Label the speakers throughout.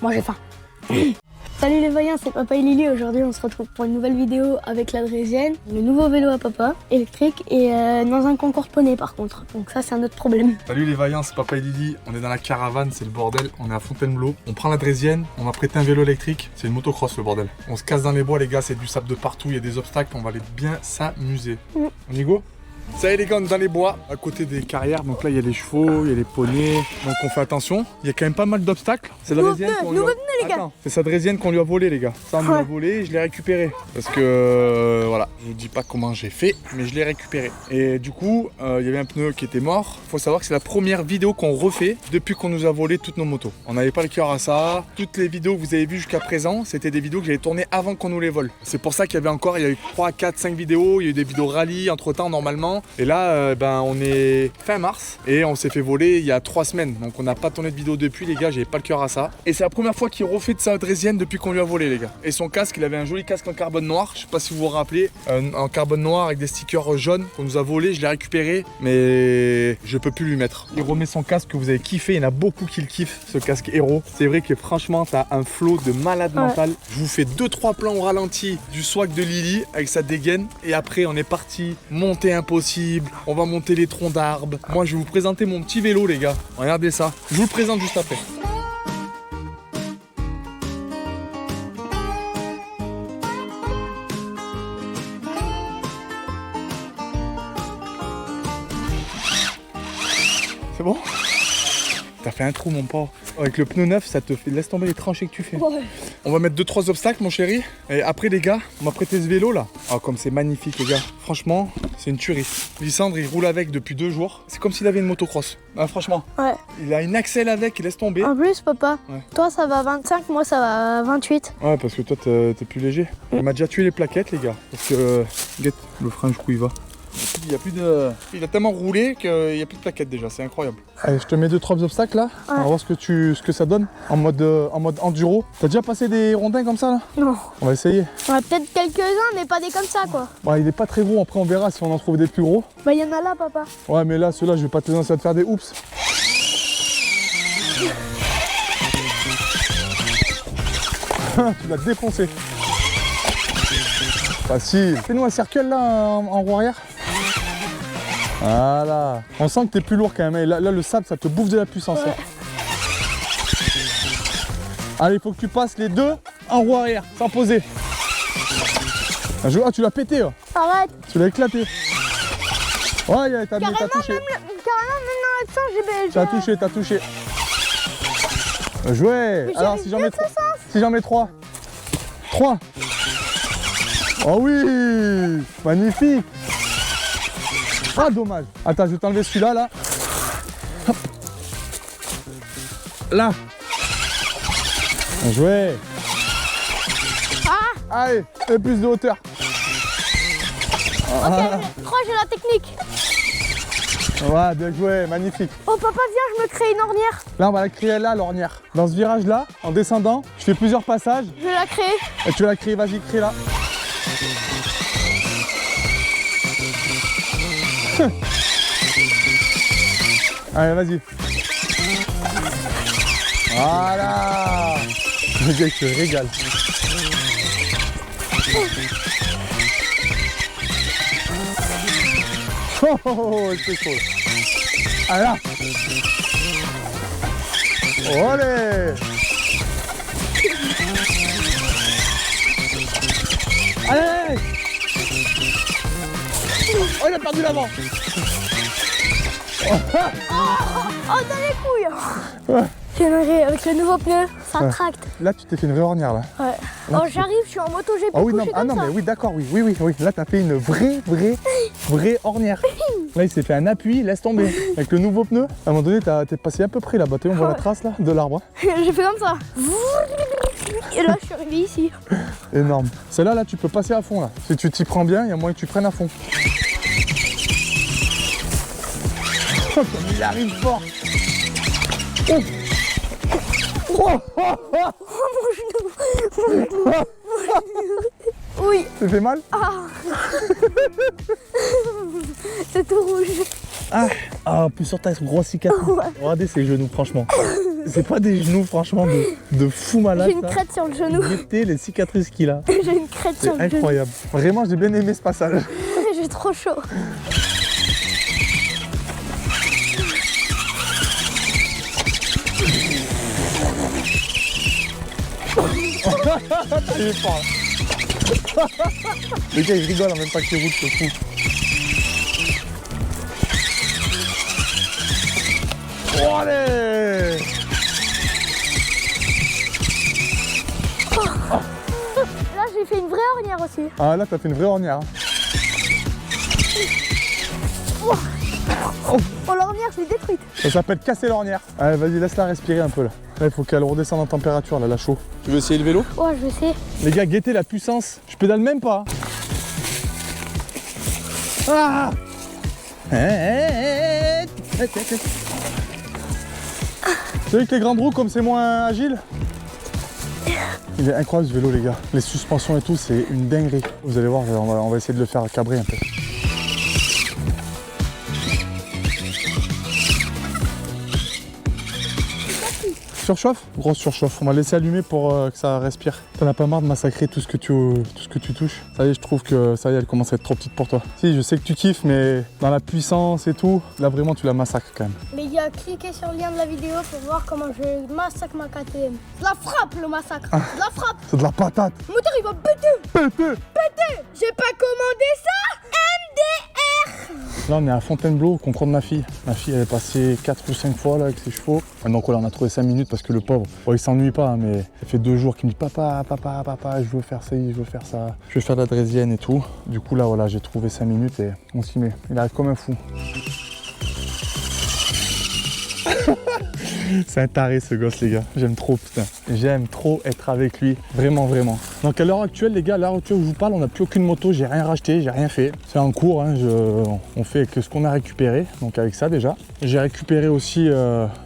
Speaker 1: Moi j'ai faim. Salut les voyants, c'est Papa et Lily. Aujourd'hui on se retrouve pour une nouvelle vidéo avec la Draisienne, le nouveau vélo à papa, électrique et dans un concours poney par contre. Donc ça c'est un autre problème.
Speaker 2: Salut les vaillants, c'est Papa et Lily. On est dans la caravane, c'est le bordel. On est à Fontainebleau. On prend la Draisienne, on m'a prêté un vélo électrique. C'est une motocross le bordel. On se casse dans les bois les gars, c'est du sable de partout, il y a des obstacles, on va aller bien s'amuser. On y go? Ça y est les gars, on est dans les bois, à côté des carrières. Donc là il y a les chevaux, il y a les poneys. Donc on fait attention. Il y a quand même pas mal d'obstacles. C'est la Draisienne qu'on lui a...
Speaker 1: les gars.
Speaker 2: C'est sa Draisienne qu'on lui a volé les gars. Ça on me l'a volé et je l'ai récupéré. Parce que voilà, je vous dis pas comment j'ai fait, mais je l'ai récupéré. Et du coup, il y avait un pneu qui était mort. Faut savoir que c'est la première vidéo qu'on refait depuis qu'on nous a volé toutes nos motos. On n'avait pas le cœur à ça. Toutes les vidéos que vous avez vues jusqu'à présent, c'était des vidéos que j'avais tournées avant qu'on nous les vole. C'est pour ça qu'il y avait encore, il y a eu 3, 4, 5 vidéos. Il y a eu des vidéos rallye entre temps normalement. Et là, on est fin mars et on s'est fait voler il y a 3 semaines. Donc on n'a pas tourné de vidéo depuis les gars, j'avais pas le cœur à ça. Et c'est la première fois qu'il refait de sa Draisienne depuis qu'on lui a volé les gars. Et son casque, il avait un joli casque en carbone noir. Je sais pas si vous vous rappelez, en carbone noir avec des stickers jaunes qu'on nous a volé. Je l'ai récupéré, mais je peux plus lui mettre. Il remet son casque que vous avez kiffé. Il y en a beaucoup qui le kiffent, ce casque héros. C'est vrai que franchement, t'as un flow de malade mental. Je vous fais 2-3 plans au ralenti du swag de Lily avec sa dégaine. Et après, on est parti. Montée impossible. On va monter les troncs d'arbres. Moi, je vais vous présenter mon petit vélo, les gars. Regardez ça. Je vous le présente juste après. C'est bon? T'as fait un trou mon pauvre. Avec le pneu neuf, ça te fait... laisse tomber les tranchées que tu fais. Ouais. On va mettre 2-3 obstacles mon chéri. Et après les gars, on m'a prêté ce vélo là. Oh comme c'est magnifique les gars. Franchement, c'est une tuerie. Lysandre il roule avec depuis 2 jours. C'est comme s'il avait une motocross. Ah, franchement. Ouais. Il a une axle avec, il laisse tomber.
Speaker 1: En plus papa, toi ça va 25, moi ça va 28.
Speaker 2: Ouais parce que toi t'es plus léger. Il m'a déjà tué les plaquettes les gars. Parce que, regarde le frein jusqu'où il va. Il y a plus de... Il a tellement roulé qu'il n'y a plus de plaquettes déjà, c'est incroyable. Allez, je te mets 2-3 obstacles là, on va voir ce que ça donne en mode enduro. T'as déjà passé des rondins comme ça là? Non. On va essayer.
Speaker 1: On a peut-être quelques-uns mais pas des comme ça quoi.
Speaker 2: Ouais, il est pas très gros, après on verra si on en trouve des plus gros.
Speaker 1: Bah il y en a là papa.
Speaker 2: Ouais mais là ceux-là je vais pas te les lancer à te faire des oups. Tu l'as défoncé. Facile. Fais-nous un cercle là en roue arrière. Voilà. On sent que t'es plus lourd quand même. Et là, le sable, ça te bouffe de la puissance. Ouais. Allez, il faut que tu passes les deux en roue arrière, sans poser. Ah, tu l'as pété. Hein. Arrête. Tu l'as éclaté. Ouais, t'as touché.
Speaker 1: Carrément, même dans l'accent, j'ai...
Speaker 2: T'as touché. Joué. Alors, si j'en mets 3. 3. Oh oui. Magnifique. Ah dommage. Attends, je vais t'enlever celui-là là. Hop. Là. Bien joué. Ah. Allez, et plus de hauteur.
Speaker 1: Ok, je crois que j'ai la technique.
Speaker 2: Ouais, bien joué, magnifique.
Speaker 1: Oh papa, viens, je me crée une ornière.
Speaker 2: Là, on va la créer là, l'ornière. Dans ce virage là, en descendant, tu fais plusieurs passages.
Speaker 1: Je vais la créer.
Speaker 2: Et tu vas la créer, vas-y, crée-la. Allez, vas-y. Voilà. Le gars, il se régale. Oh, c'est cool. Allez, là. Olé. Allez. Oh, il a perdu l'avant.
Speaker 1: Oh, dans les couilles. Ouais. J'aimerais, avec le nouveau pneu, ça tracte.
Speaker 2: Là, tu t'es fait une vraie ornière là.
Speaker 1: Ouais.
Speaker 2: Là,
Speaker 1: oh, j'arrive, je suis en moto GP.
Speaker 2: Ah oui, non, mais oui, d'accord, oui. Là, t'as fait une vraie ornière. Là, il s'est fait un appui, laisse tomber. Avec le nouveau pneu, à un moment donné, t'es passé à peu près là-bas. On voit la trace là, de l'arbre.
Speaker 1: J'ai fait comme ça. Et là, je suis arrivé ici.
Speaker 2: Énorme. Celle-là, là, tu peux passer à fond là. Si tu t'y prends bien, il y a moyen que tu prennes à fond. Oh, comme il arrive fort. Oh. Oh,
Speaker 1: mon genou. Oui.
Speaker 2: Ça fait mal?
Speaker 1: Ah. C'est tout rouge.
Speaker 2: En plus sur ta grosse cicatrice.
Speaker 1: Ouais.
Speaker 2: Regardez ses genoux, franchement. C'est pas des genoux, franchement, de fou malade.
Speaker 1: J'ai une crête sur le genou.
Speaker 2: Regardez les cicatrices qu'il a.
Speaker 1: J'ai une crête sur
Speaker 2: C'est
Speaker 1: le genou.
Speaker 2: incroyable. Vraiment, j'ai bien aimé ce passage.
Speaker 1: J'ai trop chaud.
Speaker 2: Il est fort. Le gars, il rigole en même pas qu'il roule, c'est fou. Oh, allez!
Speaker 1: Là, j'ai fait une vraie ornière aussi.
Speaker 2: Ah, là, t'as fait une vraie ornière. Hein.
Speaker 1: Oh, l'ornière, je l'ai détruite.
Speaker 2: Ça s'appelle casser l'ornière. Allez, vas-y, laisse-la respirer un peu là. Là, il faut qu'elle redescende en température, là, la chaud. Tu veux essayer le vélo?
Speaker 1: Ouais, je sais.
Speaker 2: Les gars, guettez la puissance. Je pédale même pas. Ah! Vous savez que les grandes roues, comme c'est moins agile? Il est incroyable ce vélo, les gars. Les suspensions et tout, c'est une dinguerie. Vous allez voir, on va essayer de le faire cabrer un peu. Surchauffe? Grosse surchauffe. On va laisser allumer pour que ça respire. T'en as pas marre de massacrer tout ce que tu touches? Ça y est, je trouve que ça y est, elle commence à être trop petite pour toi. Si, je sais que tu kiffes, mais dans la puissance et tout, là vraiment tu la massacres quand même.
Speaker 1: Les gars, cliquez sur le lien de la vidéo pour voir comment je massacre ma KTM. Je la frappe, le massacre. Je la frappe.
Speaker 2: C'est de la patate.
Speaker 1: Le moteur, il va péter.
Speaker 2: Pété.
Speaker 1: J'ai pas commandé ça. MDR.
Speaker 2: Là, on est à Fontainebleau, au concours de ma fille. Ma fille, elle est passée 4 ou 5 fois là avec ses chevaux. Donc là, on a trouvé 5 minutes parce que le pauvre, bon, il s'ennuie pas, hein, mais ça fait 2 jours qu'il me dit papa, je veux faire ça, je veux faire ça. Je veux faire de la draisienne et tout. Du coup, là, voilà, j'ai trouvé 5 minutes et on s'y met. Il arrive comme un fou. C'est un taré ce gosse, les gars. J'aime trop, putain. J'aime trop être avec lui. Vraiment, vraiment. Donc à l'heure actuelle, les gars, à l'heure actuelle où je vous parle, on n'a plus aucune moto. J'ai rien racheté, j'ai rien fait. C'est en cours, hein. On fait que ce qu'on a récupéré. Donc avec ça déjà. J'ai récupéré aussi,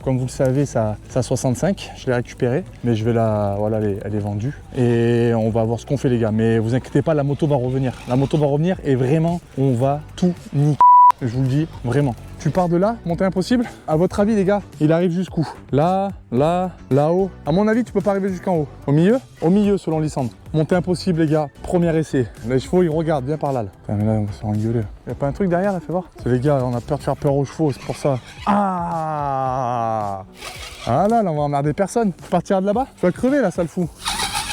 Speaker 2: comme vous le savez, sa 65. Je l'ai récupéré. Mais je vais la... Voilà, elle est vendue. Et on va voir ce qu'on fait, les gars. Mais vous inquiétez pas, la moto va revenir. La moto va revenir et vraiment, on va tout niquer. Je vous le dis, vraiment. Tu pars de là, montée impossible. À votre avis, les gars, il arrive jusqu'où? Là, là, là-haut. À mon avis, tu peux pas arriver jusqu'en haut. Au milieu? Au milieu, selon Lysandre. Montée impossible, les gars. Premier essai. Les chevaux, ils regardent bien par là. Putain, mais là, on va se faire engueuler. Y a pas un truc derrière, là, fais voir. C'est les gars, on a peur de faire peur aux chevaux, c'est pour ça. Ah! Ah là, on va emmerder personne. Tu partiras de là-bas? Tu vas crever, là, ça le fout.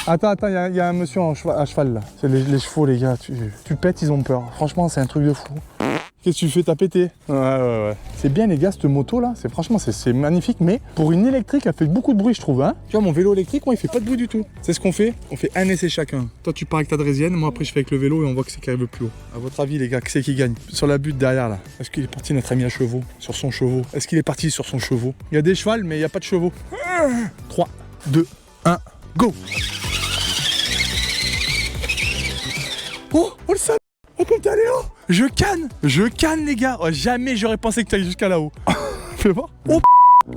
Speaker 2: Attends, il y a un monsieur à cheval, là. C'est les chevaux, les gars. Tu pètes, ils ont peur. Franchement, c'est un truc de fou. Qu'est-ce que tu fais? T'as pété? Ouais. C'est bien, les gars, cette moto là, franchement c'est magnifique, mais pour une électrique, elle fait beaucoup de bruit, je trouve. Hein, tu vois, mon vélo électrique, moi, il fait pas de bruit du tout. C'est ce qu'on fait. On fait un essai chacun. Toi, tu pars avec ta draisienne, moi après je fais avec le vélo et on voit que c'est qui arrive le plus haut. À votre avis, les gars, qui c'est qui gagne? Sur la butte derrière là, est-ce qu'il est parti notre ami à chevaux? Sur son chevaux? Est-ce qu'il est parti sur son chevaux? Il y a des chevals, mais il n'y a pas de chevaux. 3, 2, 1, go! Oh le sable! Oh putain, Léo! Je canne les gars. Oh, jamais j'aurais pensé que tu ailles jusqu'à là-haut. Fais voir. Oh,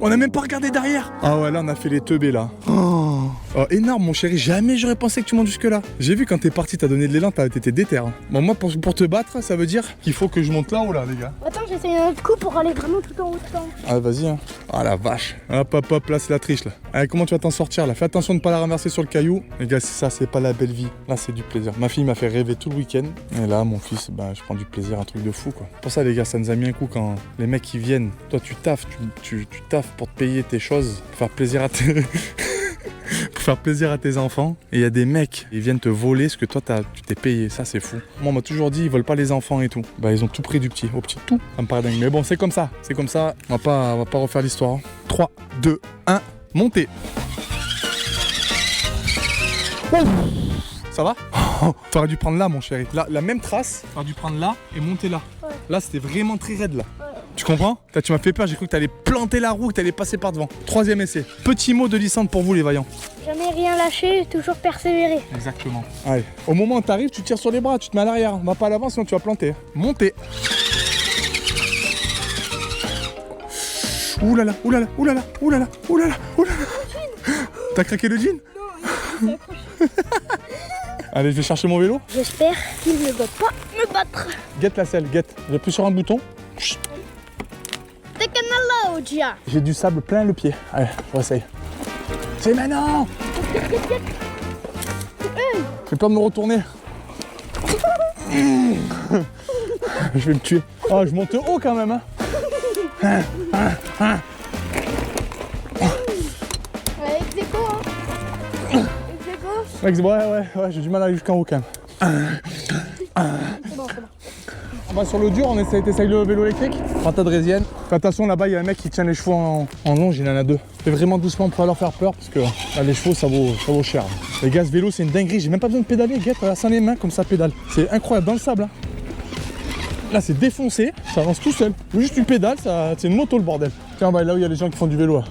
Speaker 2: on a même pas regardé derrière. Ah ouais, là on a fait les teubés là. Oh, énorme mon chéri, jamais j'aurais pensé que tu montes jusque là. J'ai vu quand t'es parti, t'as donné de l'élan, t'étais déter. Hein. Bon, moi pour te battre, ça veut dire qu'il faut que je monte là-haut là, les gars.
Speaker 1: Attends, j'essaie un autre coup pour aller vraiment tout en haut de temps.
Speaker 2: Ah vas-y hein. Ah la vache. Hop, là c'est la triche là. Allez, comment tu vas t'en sortir là? Fais attention de ne pas la renverser sur le caillou. Les gars, ça c'est pas la belle vie. Là c'est du plaisir. Ma fille m'a fait rêver tout le week-end. Et là mon fils, je prends du plaisir, un truc de fou quoi. Pour ça les gars, ça nous a mis un coup quand les mecs qui viennent. Toi tu taffes, tu taffes pour te payer tes choses, pour faire plaisir à tes... pour faire plaisir à tes enfants. Et il y a des mecs, ils viennent te voler ce que toi tu t'es payé. Ça c'est fou. Moi on m'a toujours dit ils volent pas les enfants et tout. Ils ont tout pris du petit, au petit tout. Ça me paraît dingue. Mais bon, c'est comme ça. C'est comme ça. On va pas refaire l'histoire. 3, 2, 1, montez. Ça va? T'aurais dû prendre là mon chéri. Là, la même trace, t'aurais dû prendre là et monter là.
Speaker 1: Ouais.
Speaker 2: Là c'était vraiment très raide là. Tu comprends? Là, tu m'as fait peur, j'ai cru que t'allais planter la roue, que t'allais passer par devant. 3e essai. Petit mot de Lysandre pour vous les vaillants.
Speaker 1: Jamais rien lâché, toujours persévérer.
Speaker 2: Exactement. Allez, au moment où t'arrives, tu tires sur les bras, tu te mets à l'arrière. Va pas à l'avant sinon tu vas planter. Montez. Oulala. T'as craqué le jean?
Speaker 1: Non,
Speaker 2: Allez, je vais chercher mon vélo.
Speaker 1: j'espère qu'il ne va pas me battre.
Speaker 2: Guette la selle, guette. J'appuie sur un bouton. Chut.
Speaker 1: Gia.
Speaker 2: J'ai du sable plein le pied. Allez, je réessaye. C'est maintenant. J'ai peur de me retourner. Je vais me tuer. Oh, je monte haut quand même. Hein. Ouais, j'ai du mal à aller jusqu'en haut quand même. On va sur le dur, t'essayes le vélo électrique. Prends ta draisienne. Fais attention, là-bas, il y a un mec qui tient les chevaux en longe, il en a deux. Fais vraiment doucement pour pas leur faire peur parce que là, les chevaux, ça vaut cher. Les gars, ce vélo, c'est une dinguerie. J'ai même pas besoin de pédaler, guette, sans les mains, comme ça pédale. C'est incroyable, dans le sable. Hein. Là, c'est défoncé, ça avance tout seul. Juste tu pédales, c'est une moto le bordel. Tiens, bah, là où il y a les gens qui font du vélo. Là.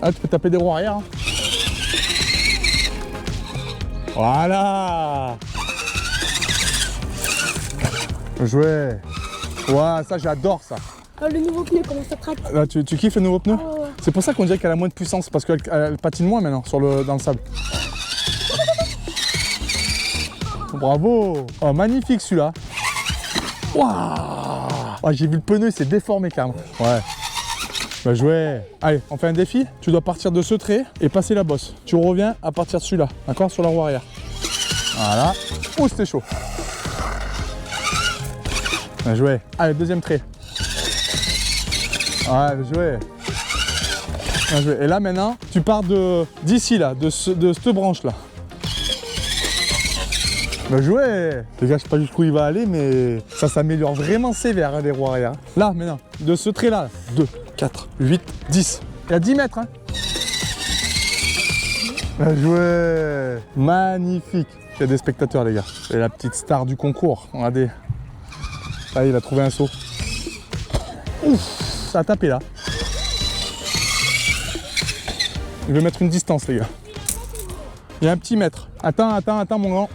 Speaker 2: Ah, tu peux taper des roues arrière. Hein. Voilà. Jouer. Ouais, ça j'adore ça.
Speaker 1: Oh, le nouveau pneu, comment ça traque.
Speaker 2: Là, tu kiffes le nouveau pneu?
Speaker 1: Oh, ouais.
Speaker 2: C'est pour ça qu'on dirait qu'elle a moins de puissance, parce qu'elle patine moins maintenant dans le sable. Bravo. Oh, magnifique celui-là. Waouh. Oh, j'ai vu le pneu, il s'est déformé quand même. Ouais. Bah joué. Allez, on fait un défi. Tu dois partir de ce trait et passer la bosse. Tu reviens à partir de celui-là, d'accord? Sur la roue arrière. Voilà. Oh, c'était chaud. Bien joué. Allez, deuxième trait. Ouais, bien joué. Bien joué. Et là, maintenant, tu pars d'ici, là, de cette branche-là. Bien joué. Les gars, je sais pas jusqu'où il va aller, mais ça s'améliore vraiment sévère, hein, les roues arrière. Là, maintenant, de ce trait-là, 2, 4, 8, 10. Il y a 10 mètres, hein. Bien joué. Magnifique. Il y a des spectateurs, les gars. C'est la petite star du concours. Regardez. Là, il a trouvé un saut. Ouf, ça a tapé là. Je vais mettre une distance, les gars. Il y a un petit mètre. Attends, mon grand.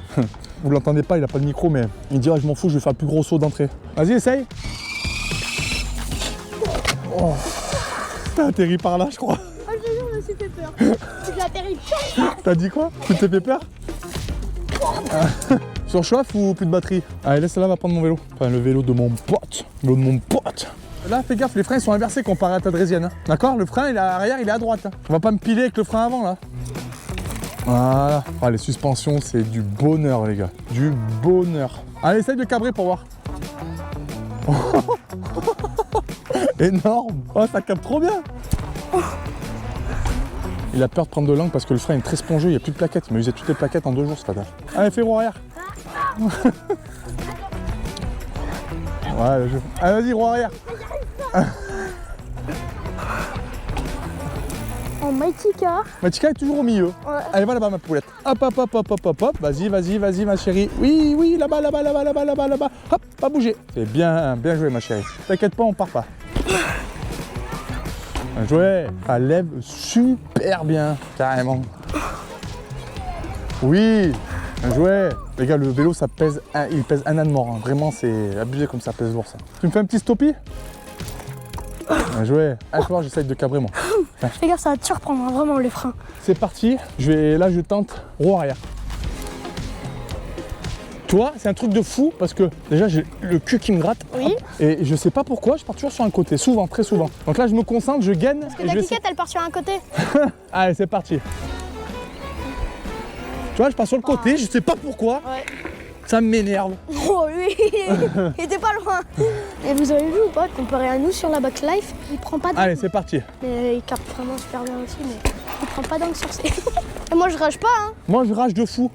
Speaker 2: Vous l'entendez pas, il a pas de micro, mais il dit, ah, je m'en fous, je vais faire le plus gros saut d'entrée. Vas-y, essaye. Oh. T'as atterri par là, je crois.
Speaker 1: Oh, je te jure, je me suis fait peur. J'ai atterri.
Speaker 2: T'as dit quoi? Tu t'es fait peur? Surchauffe ou plus de batterie? Allez, laisse-la, va prendre mon vélo. Enfin, le vélo de mon pote. Le vélo de mon pote. Là, fais gaffe, les freins sont inversés comparé à ta draisienne. Hein. D'accord? Le frein, il est à l'arrière, il est à droite. Hein. On va pas me piler avec le frein avant, là. Voilà. Ah, les suspensions, c'est du bonheur, les gars. Du bonheur. Allez, essaye de cabrer pour voir. Énorme. Oh, ça capte trop bien. Il a peur de prendre de l'angle parce que le frein est très spongieux, il n'y a plus de plaquettes. Il m'a usé toutes les plaquettes en 2 jours, ce fatal. Allez, fais roue arrière. Ouais, allez, vas-y, roue arrière.
Speaker 1: En Maitika.
Speaker 2: Maitika est toujours au milieu.
Speaker 1: Ouais.
Speaker 2: Allez, va là-bas, ma poulette. Hop, hop, hop, hop, hop, hop, hop. Vas-y, ma chérie. Oui, là-bas. Hop, pas bouger. C'est bien joué, ma chérie. T'inquiète pas, on part pas. Bien joué. Elle lève super bien, carrément. Oui, bien joué. Les gars, le vélo, ça pèse il pèse un âne mort. Hein. Vraiment, c'est abusé comme ça pèse lourd, ça. Tu me fais un petit stoppie? Bien joué. Allez, voir, j'essaye de cabrer, moi.
Speaker 1: Fais gaffe, ça va te surprendre, hein, vraiment, les freins.
Speaker 2: C'est parti. Là, je tente roue arrière. Tu vois, c'est un truc de fou parce que déjà j'ai le cul qui me gratte.
Speaker 1: Oui.
Speaker 2: Hop, et je sais pas pourquoi, je pars toujours sur un côté, souvent, très souvent. Donc là, je me concentre, je gaine.
Speaker 1: Parce que ta quiquette, elle part sur un côté.
Speaker 2: Allez, c'est parti. Tu vois, je pars sur le côté, je sais pas pourquoi.
Speaker 1: Ouais.
Speaker 2: Ça m'énerve.
Speaker 1: Oh oui, il était pas loin. Et vous avez vu ou pas, comparé à nous sur la backlife, il prend pas d'angle.
Speaker 2: Allez, c'est parti.
Speaker 1: Mais il capte vraiment super bien aussi, mais il prend pas d'angle sur ses... Et moi, je rage pas, hein.
Speaker 2: Moi, je rage de fou.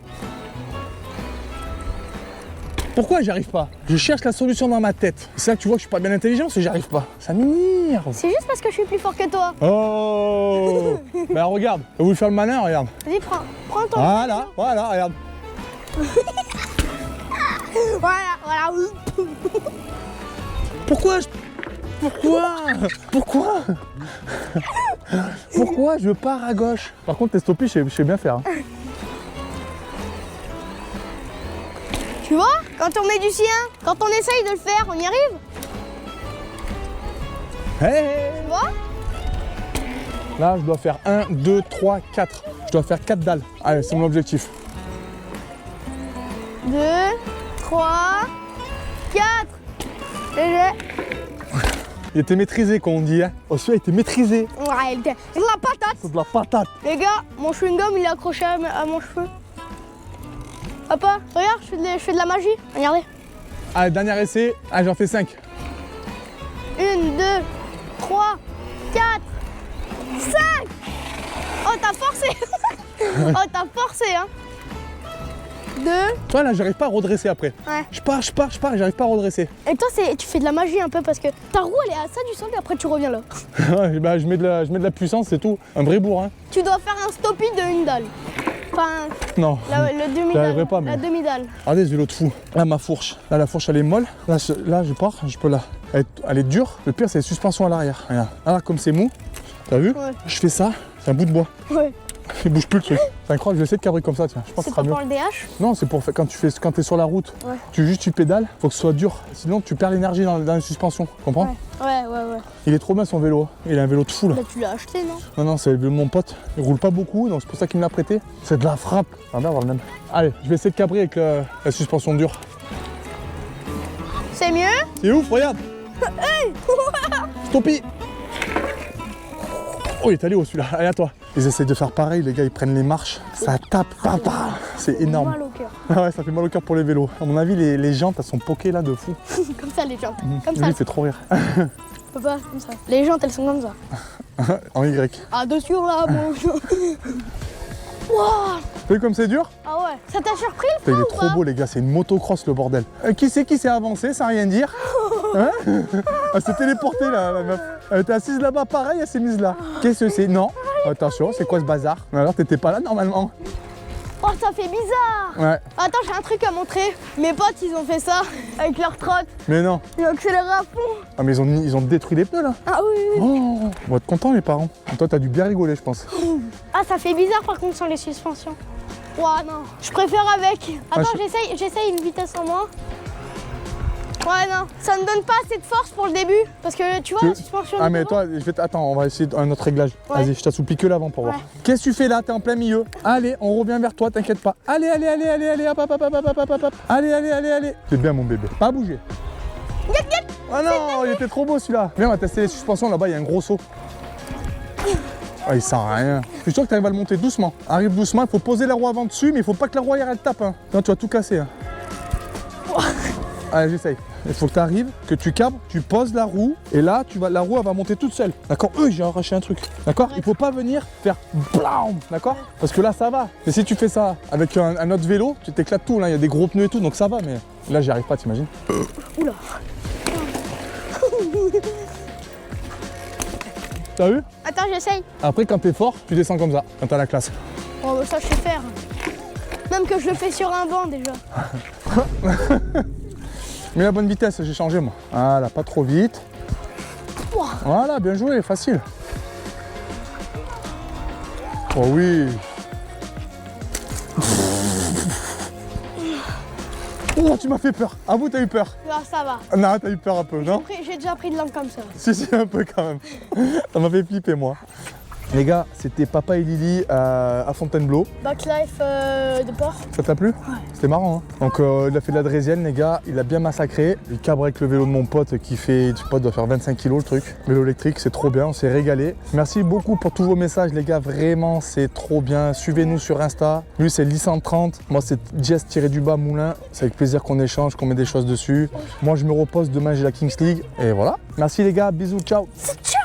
Speaker 2: Pourquoi j'y arrive pas? Je cherche la solution dans ma tête. C'est là que tu vois que je suis pas bien intelligent, parce que j'y arrive pas. Ça m'énerve.
Speaker 1: C'est juste parce que je suis plus fort que toi.
Speaker 2: Oh. Ben regarde, vous voulez faire le malin, regarde.
Speaker 1: Vas-y, prends ton...
Speaker 2: Voilà, regarde.
Speaker 1: Voilà.
Speaker 2: Pourquoi je pars à gauche? Par contre, tes stoppies, je sais bien faire. Hein.
Speaker 1: Tu vois, quand on met du sien, quand on essaye de le faire, on y arrive.
Speaker 2: Hey.
Speaker 1: Tu vois?
Speaker 2: Là, je dois faire 1, 2, 3, 4. Je dois faire 4 dalles. Allez, c'est mon objectif. 2, 3, 4. Il était maîtrisé, comme on dit. Hein. Oh, celui-là, il était maîtrisé.
Speaker 1: Ouais, il était de la patate.
Speaker 2: C'est de la patate.
Speaker 1: Les gars, mon chewing-gum, il est accroché à mon cheveu. Papa, regarde, je fais de la magie. Regardez.
Speaker 2: Allez, dernier essai. Ah, j'en fais 5.
Speaker 1: 1, 2, 3, 4, 5. Oh, t'as forcé. Oh, t'as forcé, hein. 2.
Speaker 2: Tu vois, là, j'arrive pas à redresser après.
Speaker 1: Ouais.
Speaker 2: Je pars et j'arrive pas à redresser.
Speaker 1: Et toi, tu fais de la magie un peu parce que ta roue, elle est à ça du sol et après tu reviens là.
Speaker 2: Ouais, bah, je mets de la puissance, c'est tout. Un vrai bourrin.
Speaker 1: Tu dois faire un stoppie de une dalle. Enfin,
Speaker 2: Non.
Speaker 1: le
Speaker 2: J'arriverai
Speaker 1: demi-dalle.
Speaker 2: pas, mais-
Speaker 1: La demi-dalle.
Speaker 2: Regardez ce vélo de fou. Là, ma fourche. Là, la fourche, elle est molle. Là, je pars, je peux là. Elle est dure. Le pire, c'est les suspensions à l'arrière. Regarde. Là, comme c'est mou, t'as vu?
Speaker 1: Ouais.
Speaker 2: Je fais ça, c'est un bout de bois.
Speaker 1: Ouais.
Speaker 2: Il bouge plus le truc. C'est incroyable, je vais essayer de cabrer comme ça, tiens. Je pense que
Speaker 1: C'est
Speaker 2: ce sera
Speaker 1: pas
Speaker 2: mieux.
Speaker 1: pour le DH.
Speaker 2: Non, c'est pour quand t'es sur la route.
Speaker 1: Ouais.
Speaker 2: Tu pédales, faut que ce soit dur. Sinon, tu perds l'énergie dans les suspensions. Tu comprends?
Speaker 1: Ouais.
Speaker 2: Il est trop bien son vélo. Il a un vélo de fou là.
Speaker 1: Bah, tu l'as acheté, non?
Speaker 2: Non, c'est le vélo de mon pote. Il roule pas beaucoup, donc c'est pour ça qu'il me l'a prêté. C'est de la frappe. Ah bien avoir le même. Allez, je vais essayer de cabrer avec la suspension dure.
Speaker 1: C'est mieux?
Speaker 2: C'est ouf, regarde. Stoppie. Oh, il est allé haut celui-là. Allez, à toi. Ils essayent de faire pareil, les gars, ils prennent les marches. Ça tape, papa. C'est énorme.
Speaker 1: Mal au cœur.
Speaker 2: Ah ouais, ça fait mal au cœur pour les vélos. À mon avis, les jantes, elles sont poquées là de fou.
Speaker 1: Comme ça, les jantes. Comme ça.
Speaker 2: Lui, il fait trop rire.
Speaker 1: Papa, comme ça. Les jantes, elles sont comme ça.
Speaker 2: En Y.
Speaker 1: Ah, dessus, là, bon. Wouah.
Speaker 2: Vous voyez comme c'est dur?
Speaker 1: Ah ouais. Ça t'a surpris le
Speaker 2: Putain, il
Speaker 1: frein
Speaker 2: est
Speaker 1: ou
Speaker 2: trop
Speaker 1: pas?
Speaker 2: beau, les gars, c'est une motocross le bordel. Qui c'est qui s'est avancé sans rien dire? Hein? Elle s'est téléportée là, la meuf. Elle était assise là-bas, pareil, elle s'est mise là. Qu'est-ce que c'est? Non. Attention, c'est quoi ce bazar? Alors, t'étais pas là normalement?
Speaker 1: Oh, ça fait bizarre.
Speaker 2: Ouais.
Speaker 1: Attends, j'ai un truc à montrer. Mes potes, ils ont fait ça avec leur trotte.
Speaker 2: Mais non.
Speaker 1: Ils ont accéléré à fond.
Speaker 2: Ah, mais ils ont détruit les pneus là.
Speaker 1: Ah oui.
Speaker 2: Oh, on va être contents les parents. Toi, t'as dû bien rigoler, je pense.
Speaker 1: Ah, ça fait bizarre par contre sans les suspensions. Ouah, non. Je préfère avec. Attends, j'essaye une vitesse en moins. Ouais, non. Ça ne donne pas assez de force pour le début. Parce que tu vois, la suspension.
Speaker 2: Ah, mais
Speaker 1: devant.
Speaker 2: toi, attends, on va essayer un autre réglage.
Speaker 1: Ouais.
Speaker 2: Vas-y, je t'assouplis que l'avant pour voir.
Speaker 1: Ouais.
Speaker 2: Qu'est-ce que tu fais là? T'es en plein milieu. Allez, on revient vers toi, t'inquiète pas. Allez, hop, hop. Allez. C'est bien mon bébé. Pas bouger. Ah non, il était trop beau celui-là. Viens, on va tester les suspensions là-bas, il y a un gros saut. Ah, il sent rien. Je suis sûr que tu arrives à le monter doucement. Arrive doucement, il faut poser la roue avant dessus, mais il faut pas que la roue arrière elle tape. Hein. Non, tu vas tout casser. Hein. Allez, j'essaye. Il faut que tu arrives, que tu cabres, tu poses la roue, et là, la roue elle va monter toute seule. D'accord? J'ai arraché un truc. D'accord? Il faut pas venir faire blam. D'accord? Parce que là, ça va. Mais si tu fais ça avec un autre vélo, tu t'éclates tout. Là, il y a des gros pneus et tout, donc ça va. Mais là, j'y arrive pas, t'imagines?
Speaker 1: Oula.
Speaker 2: T'as vu?
Speaker 1: Attends, j'essaye.
Speaker 2: Après, quand t'es fort, tu descends comme ça, quand t'as la classe.
Speaker 1: Oh, bah, ça, je sais faire. Même que je le fais sur un banc déjà.
Speaker 2: Mais la bonne vitesse, j'ai changé moi. Voilà, pas trop vite.
Speaker 1: Ouah.
Speaker 2: Voilà, bien joué, facile. Oh oui. Oh, tu m'as fait peur. Ah vous, t'as eu peur?
Speaker 1: Là, ça va.
Speaker 2: Non, t'as eu peur un peu, non?
Speaker 1: J'ai déjà pris de l'angle comme ça.
Speaker 2: Si, un peu quand même. Ça m'a fait flipper, moi. Les gars, c'était Papa et Lily à Fontainebleau.
Speaker 1: Backlife de port.
Speaker 2: Ça t'a plu? Ouais. C'était marrant, hein. Donc, il a fait de la draisienne, les gars. Il a bien massacré. Il cabre avec le vélo de mon pote qui fait, je sais pas, doit faire 25 kilos le truc. Vélo électrique, c'est trop bien. On s'est régalé. Merci beaucoup pour tous vos messages, les gars. Vraiment, c'est trop bien. Suivez-nous sur Insta. Lui, c'est Lee130. Moi, c'est Jess-Moulin. C'est avec plaisir qu'on échange, qu'on met des choses dessus. Moi, je me repose. Demain, j'ai la Kings League. Et voilà. Merci, les gars. Bisous. Ciao.
Speaker 1: Ciao.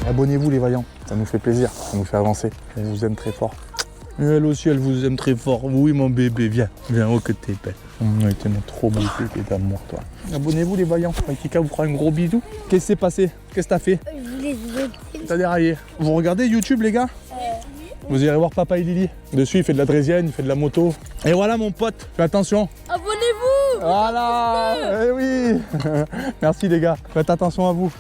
Speaker 2: Abonnez-vous les vaillants, ça nous fait plaisir, ça nous fait avancer. On vous aime très fort. Et elle aussi, elle vous aime très fort. Oui mon bébé, viens, oh que t'es belle. T'es mon trop beau bébé d'amour toi. Abonnez-vous les vaillants, Kika vous fera un gros bisou. Qu'est-ce qui s'est passé? Qu'est-ce que t'as fait? T'as déraillé. Vous regardez YouTube les gars? Vous irez voir Papa et Lily. Dessus il fait de la draisienne, il fait de la moto. Et voilà mon pote, fais attention.
Speaker 1: Abonnez-vous.
Speaker 2: Voilà, eh oui. Merci les gars, faites attention à vous.